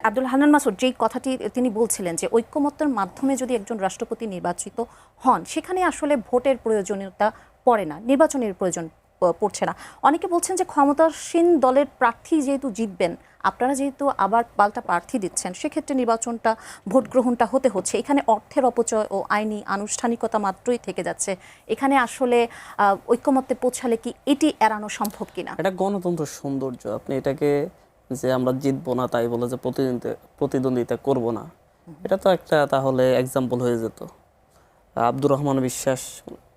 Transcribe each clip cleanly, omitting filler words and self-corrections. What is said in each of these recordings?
আব্দুল হান্নান মাসুদ যেই কথাটি তিনি বলছিলেন যে ঐক্যমত্যের মাধ্যমে যদি একজন রাষ্ট্রপতি নির্বাচিত হন সেখানে আসলে ভোটের প্রয়োজনীয়তা পড়ে না, নির্বাচনের প্রয়োজন পড়ছে না। অনেকে বলছেন যে ক্ষমতাসীন দলের প্রার্থী যেহেতু জিতবেন, আপনারা যেহেতু আবার পাল্টা প্রার্থী দিচ্ছেন, সেক্ষেত্রে নির্বাচনটা ভোট গ্রহণটা হতে হচ্ছে। এখানে অর্থের অপচয় ও আইনি আনুষ্ঠানিকতা মাত্রই থেকে যাচ্ছে। এখানে আসলে ঐক্যমত্যে পৌঁছালে কি এটি এড়ানো সম্ভব কিনা? এটা গণতন্ত্রের সৌন্দর্য। আপনি এটাকে যে আমরা জিতবো না তাই বলে যে প্রতিদ্বন্দ্বিতা করব না, এটা তো একটা তাহলে এক্সাম্পল হয়ে যেত। আব্দুর রহমান বিশ্বাস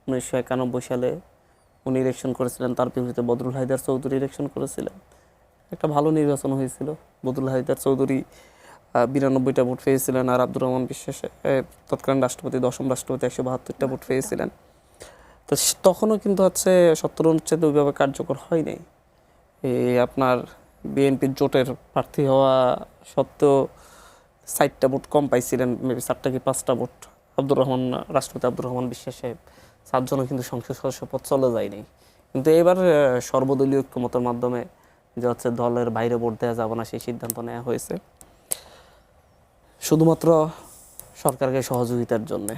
1991 সালে উনি ইলেকশন করেছিলেন, তার বিপরীতে বদরুল হায়দার চৌধুরী ইলেকশন করেছিলেন। একটা ভালো নির্বাচন হয়েছিল। বদরুল হায়দার চৌধুরী 92টা ভোট পেয়েছিলেন, আর আব্দুর রহমান বিশ্বাস তৎকালীন রাষ্ট্রপতি, দশম রাষ্ট্রপতি 172টা ভোট পেয়েছিলেন। তো তখনও কিন্তু হচ্ছে 70 অনুচ্ছেদ ওইভাবে কার্যকর হয় নাই। এই আপনার বিএনপির জোটের প্রার্থী হওয়া সত্ত্বেও 60টা ভোট কম পাইছিলেন, মেবি 4টা কি 5টা ভোট। আব্দুর রহমান, রাষ্ট্রপতি আব্দুর রহমান বিশ্বাস সাহেব 7 জনও কিন্তু সংসদ সদস্য পদ চলে যায়নি। কিন্তু এবার সর্বদলীয় ঐক্যমতের মাধ্যমে যে হচ্ছে দলের বাইরে ভোট দেওয়া যাবে না সেই সিদ্ধান্ত নেওয়া হয়েছে, শুধুমাত্র সরকারকে সহযোগিতার জন্যে।